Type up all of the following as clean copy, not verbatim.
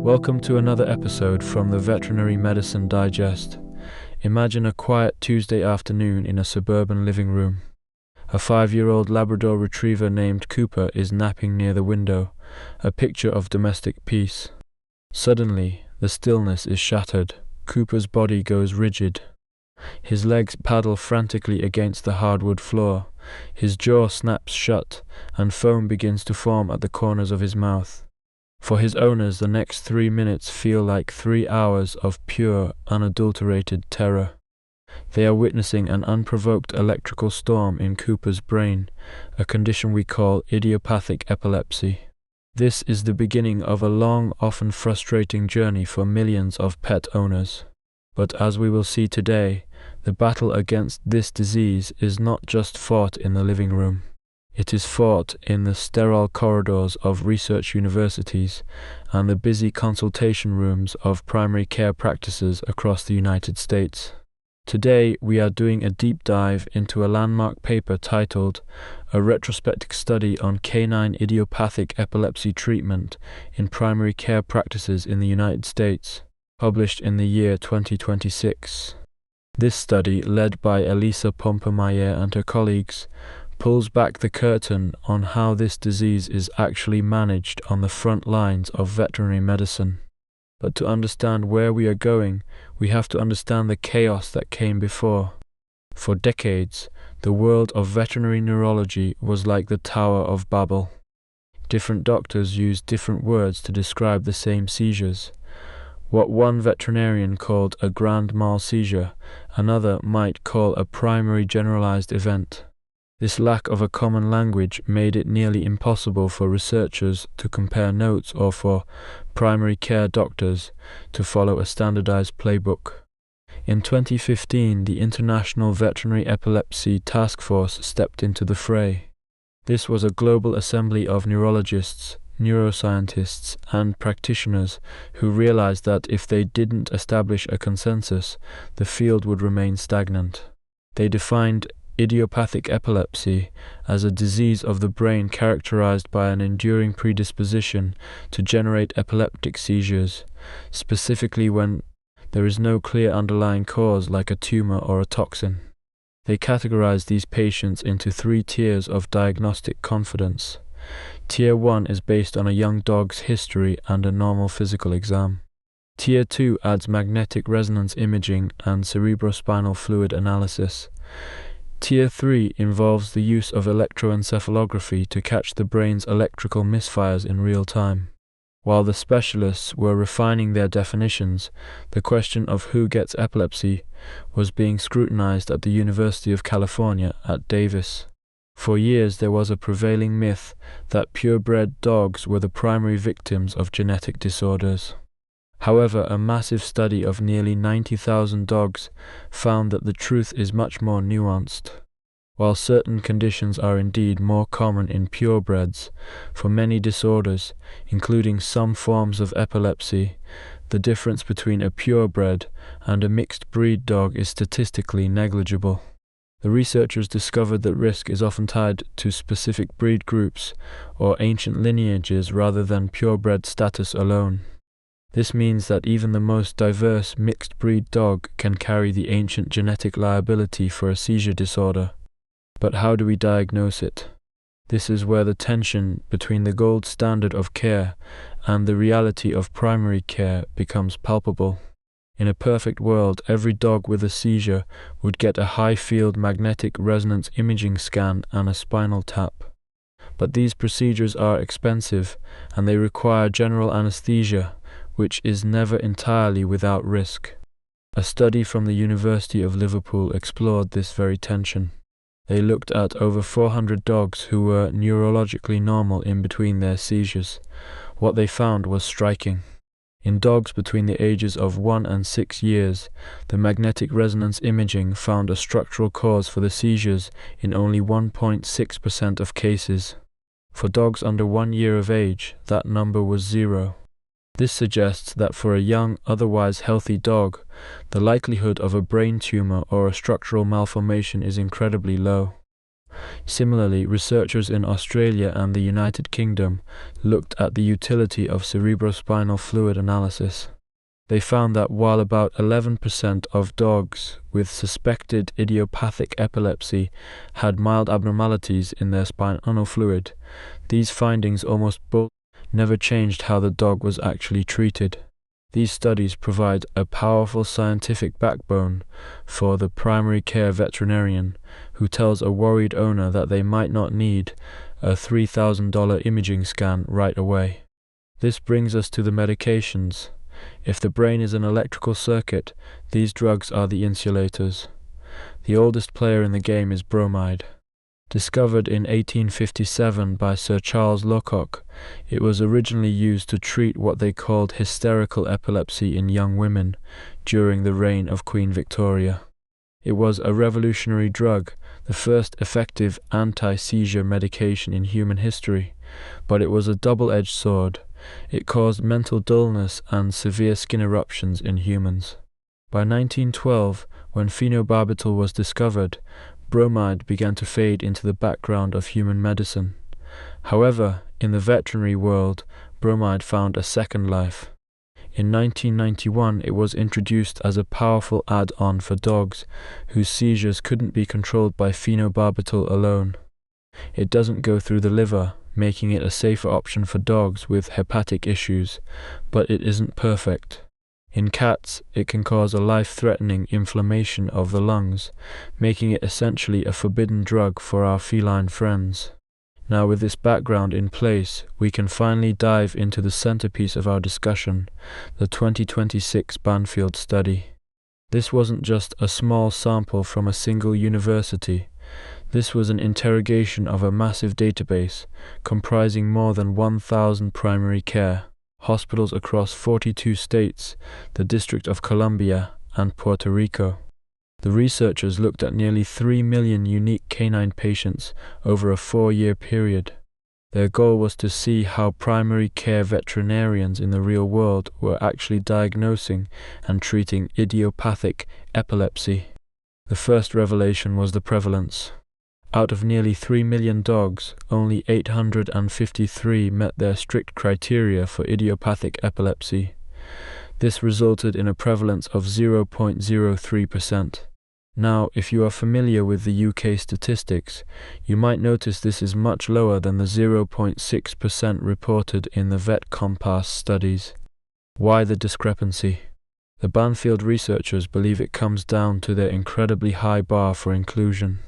Welcome to another episode from the Veterinary Medicine Digest. Imagine a quiet Tuesday afternoon in a suburban living room. A 5-year-old Labrador retriever named Cooper is napping near the window, a picture of domestic peace. Suddenly, the stillness is shattered. Cooper's body goes rigid. His legs paddle frantically against the hardwood floor. His jaw snaps shut, and foam begins to form at the corners of his mouth. For his owners, the next 3 minutes feel like 3 hours of pure, unadulterated terror. They are witnessing an unprovoked electrical storm in Cooper's brain, a condition we call idiopathic epilepsy. This is the beginning of a long, often frustrating journey for millions of pet owners. But as we will see today, the battle against this disease is not just fought in the living room. It is fought in the sterile corridors of research universities and the busy consultation rooms of primary care practices across the United States. Today, we are doing a deep dive into a landmark paper titled A Retrospective Study on Canine Idiopathic Epilepsy Treatment in Primary Care Practices in the United States, published in the year 2026. This study, led by Elisa Pompermayer and her colleagues, pulls back the curtain on how this disease is actually managed on the front lines of veterinary medicine. But to understand where we are going, we have to understand the chaos that came before. For decades, the world of veterinary neurology was like the Tower of Babel. Different doctors used different words to describe the same seizures. What one veterinarian called a grand mal seizure, another might call a primary generalized event. This lack of a common language made it nearly impossible for researchers to compare notes or for primary care doctors to follow a standardized playbook. In 2015, the International Veterinary Epilepsy Task Force stepped into the fray. This was a global assembly of neurologists, neuroscientists, and practitioners who realized that if they didn't establish a consensus, the field would remain stagnant. They defined idiopathic epilepsy as a disease of the brain characterized by an enduring predisposition to generate epileptic seizures, specifically when there is no clear underlying cause like a tumor or a toxin. They categorized these patients into 3 tiers of diagnostic confidence. Tier 1 is based on a young dog's history and a normal physical exam. Tier 2 adds magnetic resonance imaging and cerebrospinal fluid analysis. Tier 3 involves the use of electroencephalography to catch the brain's electrical misfires in real time. While the specialists were refining their definitions, the question of who gets epilepsy was being scrutinized at the University of California at Davis. For years there was a prevailing myth that purebred dogs were the primary victims of genetic disorders. However, a massive study of nearly 90,000 dogs found that the truth is much more nuanced. While certain conditions are indeed more common in purebreds, for many disorders, including some forms of epilepsy, the difference between a purebred and a mixed breed dog is statistically negligible. The researchers discovered that risk is often tied to specific breed groups or ancient lineages rather than purebred status alone. This means that even the most diverse mixed-breed dog can carry the ancient genetic liability for a seizure disorder. But how do we diagnose it? This is where the tension between the gold standard of care and the reality of primary care becomes palpable. In a perfect world, every dog with a seizure would get a high-field magnetic resonance imaging scan and a spinal tap. But these procedures are expensive, and they require general anesthesia, which is never entirely without risk. A study from the University of Liverpool explored this very tension. They looked at over 400 dogs who were neurologically normal in between their seizures. What they found was striking. In dogs between the ages of 1 and 6 years, the magnetic resonance imaging found a structural cause for the seizures in only 1.6% of cases. For dogs under 1 year of age, that number was 0. This suggests that for a young, otherwise healthy dog, the likelihood of a brain tumor or a structural malformation is incredibly low. Similarly, researchers in Australia and the United Kingdom looked at the utility of cerebrospinal fluid analysis. They found that while about 11% of dogs with suspected idiopathic epilepsy had mild abnormalities in their spinal fluid, these findings almost both never changed how the dog was actually treated. These studies provide a powerful scientific backbone for the primary care veterinarian who tells a worried owner that they might not need a $3,000 imaging scan right away. This brings us to the medications. If the brain is an electrical circuit, these drugs are the insulators. The oldest player in the game is bromide. Discovered in 1857 by Sir Charles Locock, it was originally used to treat what they called hysterical epilepsy in young women during the reign of Queen Victoria. It was a revolutionary drug, the first effective anti-seizure medication in human history, but it was a double-edged sword. It caused mental dullness and severe skin eruptions in humans. By 1912, when phenobarbital was discovered, bromide began to fade into the background of human medicine. However, in the veterinary world, bromide found a second life. In 1991, it was introduced as a powerful add-on for dogs whose seizures couldn't be controlled by phenobarbital alone. It doesn't go through the liver, making it a safer option for dogs with hepatic issues, but it isn't perfect. In cats, it can cause a life-threatening inflammation of the lungs, making it essentially a forbidden drug for our feline friends. Now, with this background in place, we can finally dive into the centerpiece of our discussion, the 2026 Banfield study. This wasn't just a small sample from a single university. This was an interrogation of a massive database comprising more than 1,000 primary care hospitals across 42 states, the District of Columbia, and Puerto Rico. The researchers looked at nearly 3 million unique canine patients over a 4-year period. Their goal was to see how primary care veterinarians in the real world were actually diagnosing and treating idiopathic epilepsy. The first revelation was the prevalence. Out of nearly 3 million dogs, only 853 met their strict criteria for idiopathic epilepsy. This resulted in a prevalence of 0.03%. Now, if you are familiar with the UK statistics, you might notice this is much lower than the 0.6% reported in the Vet Compass studies. Why the discrepancy? The Banfield researchers believe it comes down to their incredibly high bar for inclusion.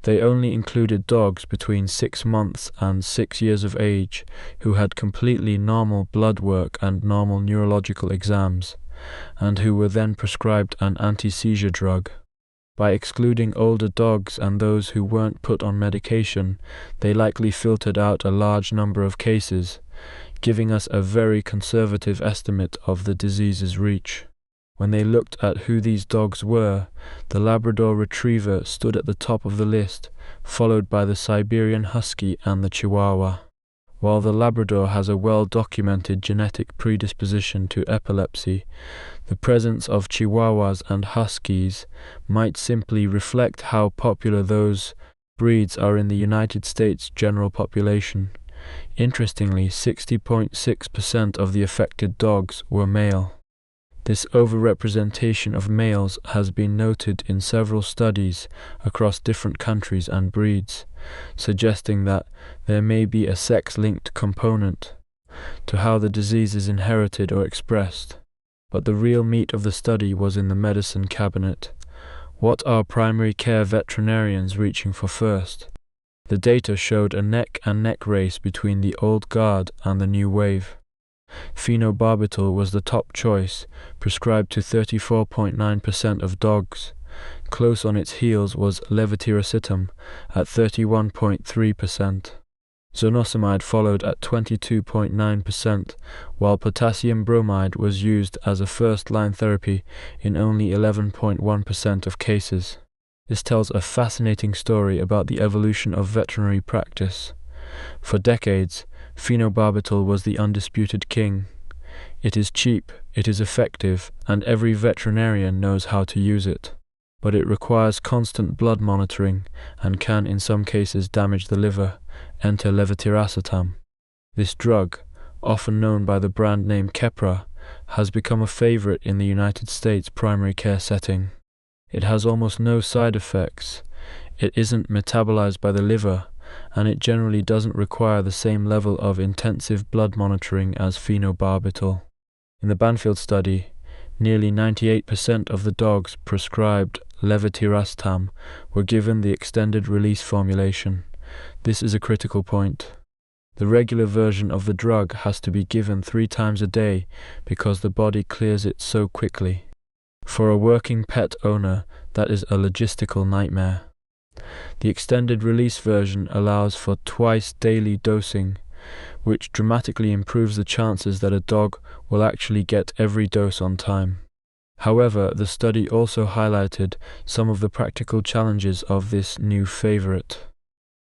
They only included dogs between 6 months and 6 years of age who had completely normal blood work and normal neurological exams, and who were then prescribed an anti-seizure drug. By excluding older dogs and those who weren't put on medication, they likely filtered out a large number of cases, giving us a very conservative estimate of the disease's reach. When they looked at who these dogs were, the Labrador Retriever stood at the top of the list, followed by the Siberian Husky and the Chihuahua. While the Labrador has a well-documented genetic predisposition to epilepsy, the presence of Chihuahuas and Huskies might simply reflect how popular those breeds are in the United States general population. Interestingly, 60.6% of the affected dogs were male. This overrepresentation of males has been noted in several studies across different countries and breeds, suggesting that there may be a sex-linked component to how the disease is inherited or expressed. But the real meat of the study was in the medicine cabinet. What are primary care veterinarians reaching for first? The data showed a neck-and-neck race between the old guard and the new wave. Phenobarbital was the top choice, prescribed to 34.9% of dogs. Close on its heels was levetiracetam at 31.3%. Zonisamide followed at 22.9%, while potassium bromide was used as a first-line therapy in only 11.1% of cases. This tells a fascinating story about the evolution of veterinary practice. For decades, phenobarbital was the undisputed king. It is cheap, it is effective, and every veterinarian knows how to use it. but it requires constant blood monitoring and can in some cases damage the liver. Enter levetiracetam. This drug, often known by the brand name Keppra, has become a favorite in the United States primary care setting. It has almost no side effects, it isn't metabolized by the liver, and it generally doesn't require the same level of intensive blood monitoring as phenobarbital. In the Banfield study, nearly 98% of the dogs prescribed levetiracetam were given the extended release formulation. This is a critical point. The regular version of the drug has to be given 3 times a day because the body clears it so quickly. For a working pet owner, that is a logistical nightmare. The extended release version allows for twice daily dosing, which dramatically improves the chances that a dog will actually get every dose on time. However, the study also highlighted some of the practical challenges of this new favorite.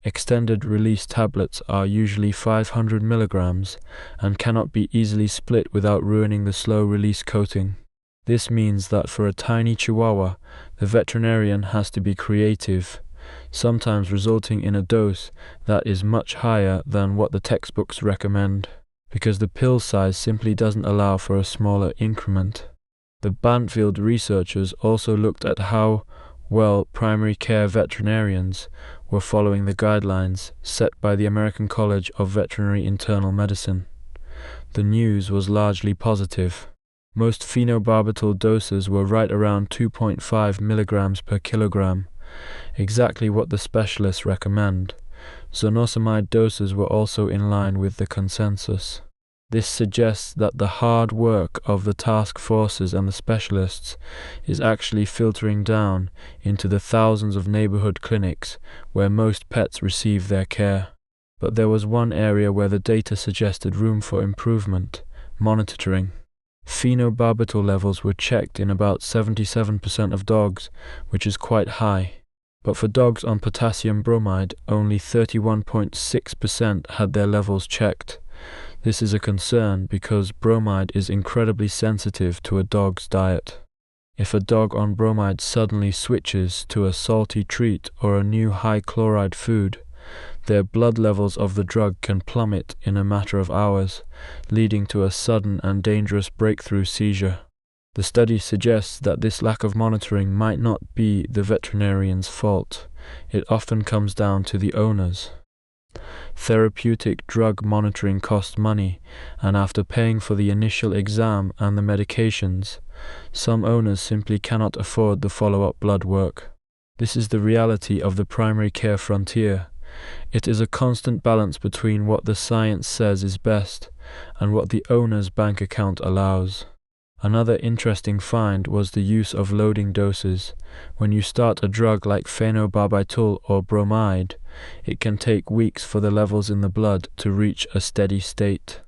Extended release tablets are usually 500 milligrams and cannot be easily split without ruining the slow release coating. This means that for a tiny Chihuahua, the veterinarian has to be creative, sometimes resulting in a dose that is much higher than what the textbooks recommend, because the pill size simply doesn't allow for a smaller increment. The Banfield researchers also looked at how well primary care veterinarians were following the guidelines set by the American College of Veterinary Internal Medicine. The news was largely positive. Most phenobarbital doses were right around 2.5 milligrams per kilogram, exactly what the specialists recommend. Zonosamide doses were also in line with the consensus. This suggests that the hard work of the task forces and the specialists is actually filtering down into the thousands of neighborhood clinics where most pets receive their care. But there was one area where the data suggested room for improvement: monitoring. Phenobarbital levels were checked in about 77% of dogs, which is quite high. But for dogs on potassium bromide, only 31.6% had their levels checked. This is a concern because bromide is incredibly sensitive to a dog's diet. If a dog on bromide suddenly switches to a salty treat or a new high chloride food, their blood levels of the drug can plummet in a matter of hours, leading to a sudden and dangerous breakthrough seizure. The study suggests that this lack of monitoring might not be the veterinarian's fault. It often comes down to the owners. Therapeutic drug monitoring costs money, and after paying for the initial exam and the medications, some owners simply cannot afford the follow-up blood work. This is the reality of the primary care frontier. It is a constant balance between what the science says is best and what the owner's bank account allows. Another interesting find was the use of loading doses. When you start a drug like phenobarbital or bromide, it can take weeks for the levels in the blood to reach a steady state.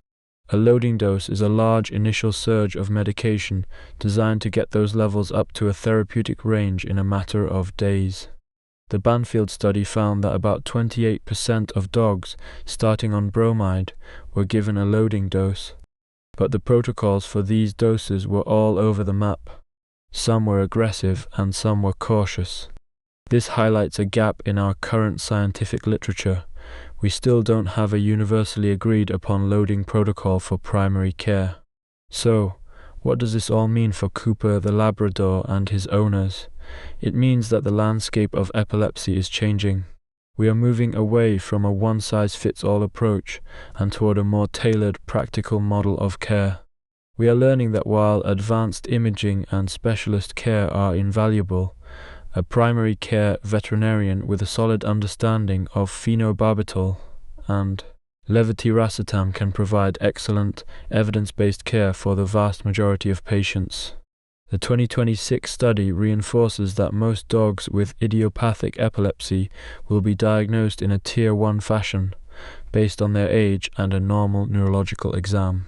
A loading dose is a large initial surge of medication designed to get those levels up to a therapeutic range in a matter of days. The Banfield study found that about 28% of dogs starting on bromide were given a loading dose, but the protocols for these doses were all over the map. Some were aggressive and some were cautious. This highlights a gap in our current scientific literature. We still don't have a universally agreed upon loading protocol for primary care. So, what does this all mean for Cooper the Labrador and his owners? It means that the landscape of epilepsy is changing. We are moving away from a one-size-fits-all approach and toward a more tailored, practical model of care. We are learning that while advanced imaging and specialist care are invaluable, a primary care veterinarian with a solid understanding of phenobarbital and levetiracetam can provide excellent, evidence-based care for the vast majority of patients. The 2026 study reinforces that most dogs with idiopathic epilepsy will be diagnosed in a Tier 1 fashion, based on their age and a normal neurological exam.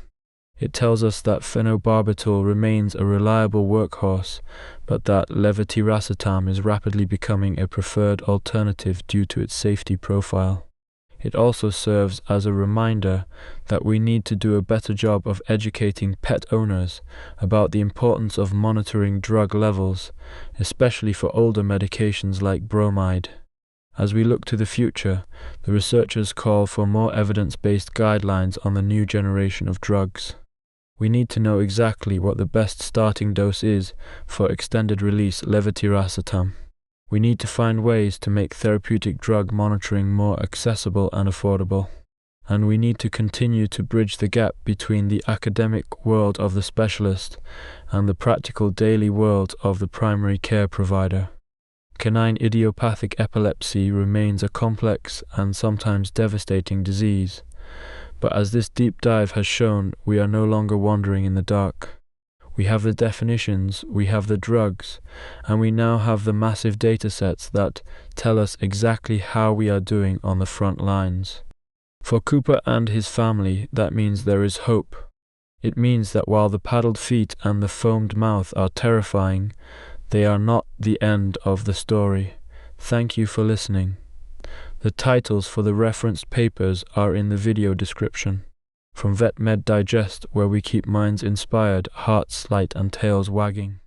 It tells us that phenobarbital remains a reliable workhorse, but that levetiracetam is rapidly becoming a preferred alternative due to its safety profile. It also serves as a reminder that we need to do a better job of educating pet owners about the importance of monitoring drug levels, especially for older medications like bromide. As we look to the future, the researchers call for more evidence-based guidelines on the new generation of drugs. We need to know exactly what the best starting dose is for extended-release levetiracetam. We need to find ways to make therapeutic drug monitoring more accessible and affordable. And we need to continue to bridge the gap between the academic world of the specialist and the practical daily world of the primary care provider. Canine idiopathic epilepsy remains a complex and sometimes devastating disease, but as this deep dive has shown, we are no longer wandering in the dark. We have the definitions, we have the drugs, and we now have the massive datasets that tell us exactly how we are doing on the front lines. For Cooper and his family, that means there is hope. It means that while the paddled feet and the foamed mouth are terrifying, they are not the end of the story. Thank you for listening. The titles for the referenced papers are in the video description. From Vet Med Digest, where we keep minds inspired, hearts light and tails wagging.